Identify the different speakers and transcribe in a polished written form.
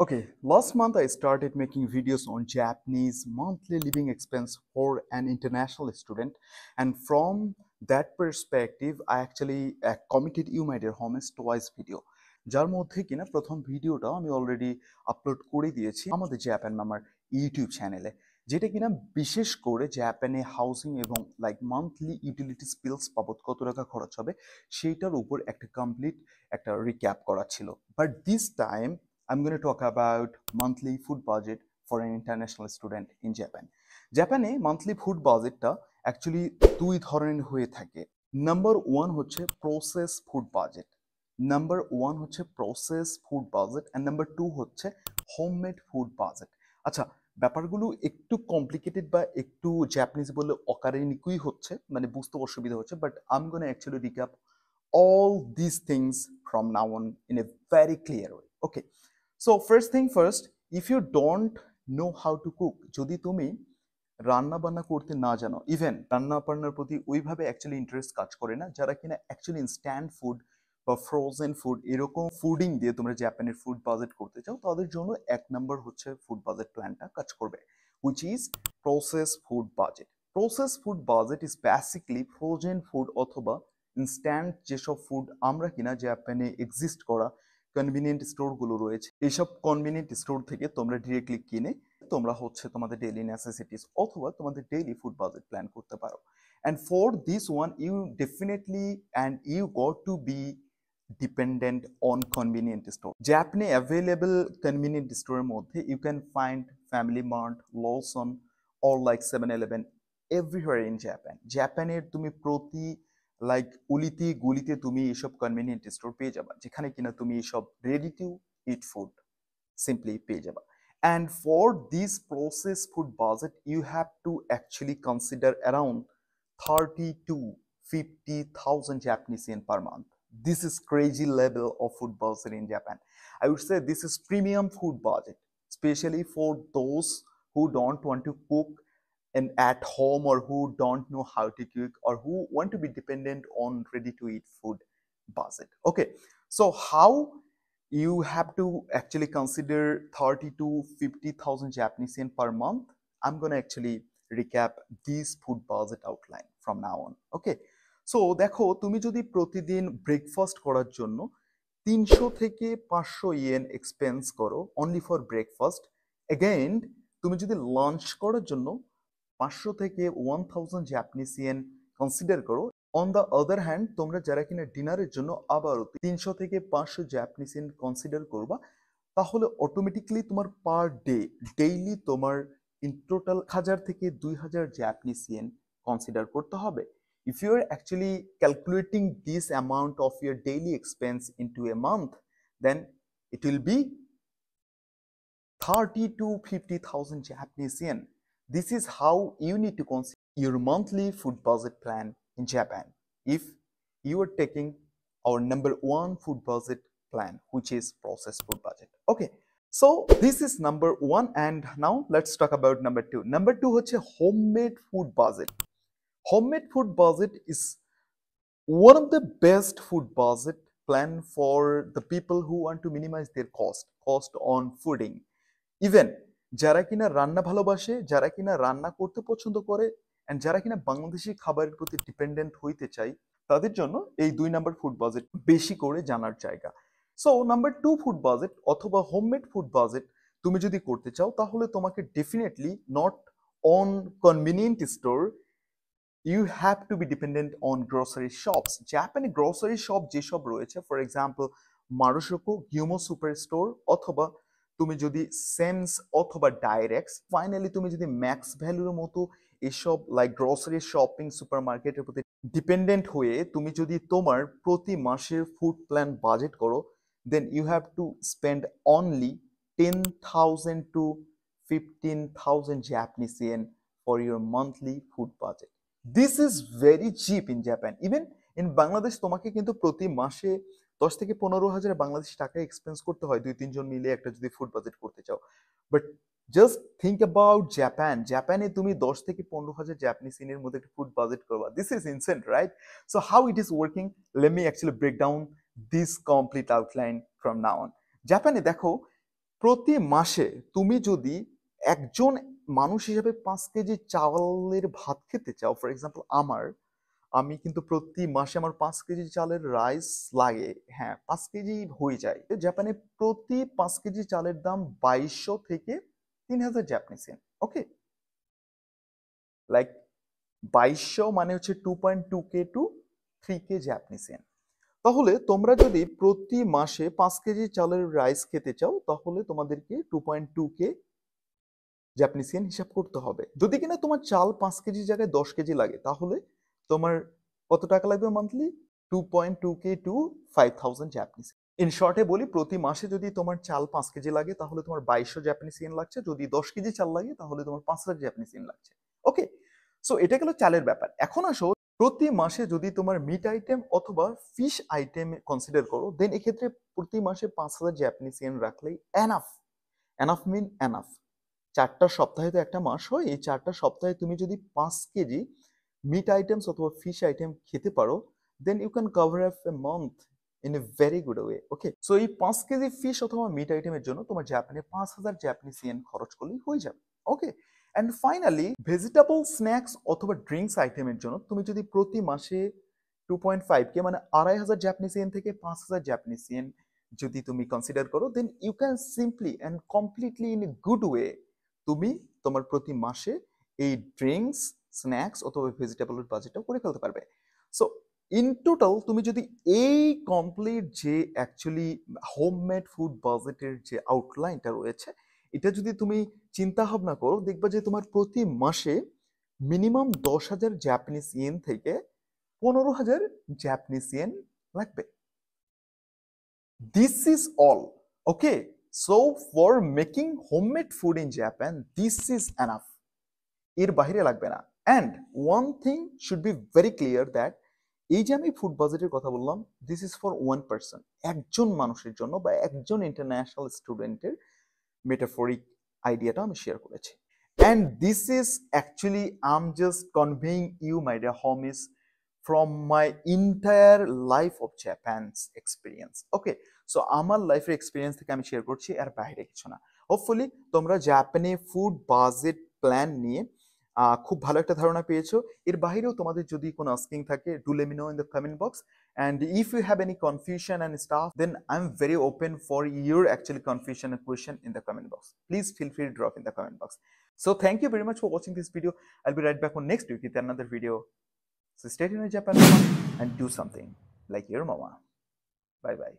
Speaker 1: Okay, last month I started making videos on Japanese monthly living expense for an international student, and from that perspective, I actually committed you my dear homies twice video. যার মধ্যে কিনা প্রথম ভিডিওটা আমি already upload করে দিয়েছি আমাদের Japan মামার ইউটিউব চ্যানেলে, যেটা কিনা বিশেষ করে জাপানে হাউসিং এবং লাইক মান্থলি ইউটিলিটিস বিলস বাবদ কত টাকা খরচ হবে সেইটার উপর একটা কমপ্লিট একটা রিক্যাপ করা ছিল। But this time I'm going to talk about monthly food budget for an international student in Japan. জাপানে মান্থলি ফুড বাজেটটা অ্যাকচুয়ালি দুই ধরনের হয়ে থাকে। নাম্বার ওয়ান হচ্ছে process food budget, and number two হচ্ছে হোমমেড ফুড বাজেট। আচ্ছা, ব্যাপারগুলো একটু কমপ্লিকেটেড বা একটু জাপানিজ বললে অকারেনিকুই হচ্ছে, মানে বুঝতে অসুবিধা হচ্ছে, but I am gonna actually recap all these things from now on in a very clear way. Okay. So first thing first, if you don't know how to cook, যদি তুমি রান্না বান্না করতে না জানো, ইভেন রান্না বান্নার প্রতি ওইভাবে অ্যাকচুয়ালি ইন্টারেস্ট কাজ করে না, যারা কিনা অ্যাকচুয়ালি ইনস্ট্যান্ট ফুড বা ফ্রোজেন ফুড এরকম ফুডিং দিয়ে তোমরা জাপানের ফুড বাজেট করতে চাও, তাদের জন্য এক নম্বর হচ্ছে ফুড বাজেট প্ল্যানটা কাজ করবে, which is process food budget. Process food budget is basically frozen food অথবা ইনস্ট্যান্ট যেসব ফুড আমরা কিনা জাপানে এক্সিস্ট করা কনভিনিয়েন্ট স্টোরগুলো রয়েছে, এইসব কনভিনিয়েন্ট স্টোর থেকে তোমরা ডিরেক্টলি কিনে তোমরা হচ্ছে তোমাদের ডেইলি নেসেসিটিস অথবা তোমাদের ডেইলি ফুড বাজেট প্ল্যান করতে পারো। And for this one you definitely and you got to be dependent on convenient store. Japan available convenient store মধ্যে you can find Family Mart, Lawson or like 7-Eleven everywhere in Japan. জাপানের তুমি প্রতি like উলিতে গুলিতে তুমি এসব convenient store পেয়ে যাবা, যেখানে কিনা তুমি এসব ready to eat food simply পেয়ে যাবা। And for this processed food budget, you have to actually consider around 30 to 50,000 Japanese yen per month. This is crazy level of food budget in Japan. I would say this is premium food budget, especially for those who don't want to cook and at home, or who don't know how to cook, or who want to be dependent on ready to eat food budget. Okay, so how you have to actually consider 30 to 50,000 Japanese yen per month. I'm going to actually recap this food budget outline from now on. Okay, so দেখো তুমি যদি প্রতিদিন breakfast করার জন্য 300 থেকে 500 yen expense করো only for breakfast, again তুমি যদি লাঞ্চ করার জন্য 500 থেকে 1000 জাপানিজ ইয়েন কনসিডার করো। অন দ্য আদার হ্যান্ড তোমরা যারা কিনা ডিনারের জন্য আবারও 300 থেকে 500 জাপানিজ ইয়েন কনসিডার করবা, তাহলে অটোমেটিকলি তোমার পার ডে ডেইলি তোমার ইন টোটাল 1000 থেকে 2000 জাপানিজ ইয়েন কনসিডার করতে হবে। If you are actually calculating this amount of your daily expense into a month, then it will be 30 to 50,000 Japanese yen. This is how you need to consider your monthly food budget plan in Japan if you are taking our number one food budget plan, which is processed food budget. Okay, so this is number one, and now let's talk about number two. Number two হচ্ছে homemade food budget. Homemade food budget is one of the best food budget plan for the people who want to minimize their cost on fooding. Even যারা কিনা রান্না ভালোবাসে, যারা কিনা রান্না করতে পছন্দ করে, এন্ড যারা কিনা বাংলাদেশি খাবারের প্রতি ডিপেন্ডেন্ট হইতে চাই, তাদের জন্য এই 2 নাম্বার ফুড বাজেট বেশি করে জানার জায়গা। সো নাম্বার 2 ফুড বাজেট অথবা হোমমেড ফুড বাজেট তুমি যদি করতে চাও, তাহলে তোমাকে definitely not on convenient store, you have to be dependent on grocery shops. জাপানে গ্রোসারি শপ যেসব রয়েছে, ফর এক্সাম্পল মারুশোকো, গিউমো সুপার স্টোর, অথবা তুমি যদি সেন্স অথবা ডাইরেক্টস, ফাইনালি তুমি যদি ম্যাক্স ভ্যালুর মতো এসব লাইক গ্রোসারি শপিং সুপার মার্কেটের প্রতি ডিপেন্ডেন্ট হয়ে তুমি যদি তোমার প্রতি মাসের ফুড প্ল্যান বাজেট করো, then you have to spend only 10,000 to 15,000 Japanese yen for your monthly food budget. This is very cheap in Japan. Even in Bangladesh তোমাকে কিন্তু প্রতি মাসে 10 থেকে 15,000 বাংলাদেশি টাকা এক্সপেন্স করতে হয় 2-3 জন মিলে একটা যদি ফুড বাজেট করতে চাও। বাট জাস্ট থিঙ্ক অ্যাবাউট জাপানে তুমি 10 থেকে 15,000 জাপানিজ ইয়েনের মধ্যে একটা ফুড বাজেট করবা। This is in cent, right? So how it is working, let me actually break down this complete outline from now on. জাপানে দেখো প্রতি মাসে তুমি যদি একজন মানুষ হিসেবে 5 কেজি চালের ভাত খেতে চাও, ফর এক্সাম্পল আমি কিন্তু প্রতি মাসে আমার 5 কেজি চালের রাইস লাগে। হ্যাঁ, 5 কেজি হয়ে যায়। জাপানে প্রতি 5 কেজি চালের দাম 2200 থেকে 3000 জাপানিজ ইয়েন। ওকে, লাইক 2200 মানে হচ্ছে 2.2K two 3K Japanese yen. তাহলে তোমরা যদি প্রতি মাসে 5 কেজি চালের রাইস খেতে চাও, তাহলে তোমাদেরকে 2.2K জাপানিজ ইয়েন হিসাব করতে হবে। যদি কিনা তোমার চাল 5 কেজির জায়গায় 10 কেজি লাগে, তাহলে তোমার কত টাকা লাগবে monthly? 2.2K two 5000 Japanese. In শর্টে বলি, প্রতি মাসে যদি তোমার চাল 5 কেজি লাগে, তাহলে তোমার 2200 জাপানিজ ইয়েন লাগছে। যদি 10 কেজি চাল লাগে, তাহলে তোমার 5000 জাপানিজ ইয়েন লাগছে। ওকে, সো এটা গেল চালের ব্যাপার। এখন আসো, প্রতি মাসে যদি তোমার মিট আইটেম অথবা ফিশ আইটেম কনসিডার করো, দেন এক্ষেত্রে প্রতি মাসে 5000 জাপানিজ ইয়েন রাখলেই এনাফ। এনাফ মিন এনাফ। 4টা সপ্তাহে তো একটা মাস হয়, এই 4টা সপ্তাহে তুমি যদি 5 কেজি মিট আইটেমস অথবা ফিশ আইটেম খেতে পারো, then you can cover up a month in a very good way. Okay, so এই 5 কেজি ফিশ অথবা মিট আইটেমের জন্য তোমার জাপানে 5000 জাপানিজ ইয়েন খরচ করলেই হয়ে যাবে। ওকে, অ্যান্ড ফাইনালি ভেজিটেবল স্ন্যাক্স অথবা ড্রিঙ্কস আইটেমের জন্য তুমি যদি প্রতি মাসে 2.5K মানে 2500 জাপানিজ ইয়েন থেকে 5000 জাপানিজ ইয়েন যদি তুমি কনসিডার করো, then you can simply and completely in a good way তুমি তোমার প্রতি মাসে এই ড্রিঙ্কস, স্ন্যাক্স অথবা ভেজিটেবলের বাজেটটা করে ফেলতে পারবে। সো ইন টোটাল তুমি যদি এই কমপ্লিট যে অ্যাকচুয়ালি হোমমেড ফুড বাজেটের যে আউটলাইনটা রয়েছে, এটা যদি তুমি চিন্তা ভাবনা করো, দেখবা যে তোমার প্রতি মাসে মিনিমাম 10,000 জাপানিজ ইয়েন থেকে 15,000 জাপানিজ ইয়েন লাগবে। This is all. Okay, so for making homemade food in Japan, this is enough. এর বাইরে লাগবে না। And one thing should be very clear that এই যে আমি ফুড বাজেটের কথা বললাম, this is for one person, একজন মানুষের জন্য বা একজন ইন্টারন্যাশনাল স্টুডেন্টের মেটাফরিক আইডিয়াটা আমি শেয়ার করেছি। And this is actually I'm just conveying you, my dear homies, from my entire life of Japan's experience. Okay, so আমার লাইফের এক্সপিরিয়েন্স থেকে আমি শেয়ার করছি, এর বাইরে কিছু না। হোপফুলি তোমরা জাপানে ফুড বাজেট প্ল্যান নিয়ে খুব ভালো একটা ধারণা পেয়েছো। এর বাইরেও তোমাদের যদি কোনো আস্কিং থাকে, do let me no in the comment box, and if you have any confusion and stuff, then I'm very open for your actually confusion and question in the comment box. Please feel free to drop in the comment box. So thank you very much for watching this video. I'll be right back on next week with another video. So stay tuned in Japan, mama, and do something like your mama. Bye bye.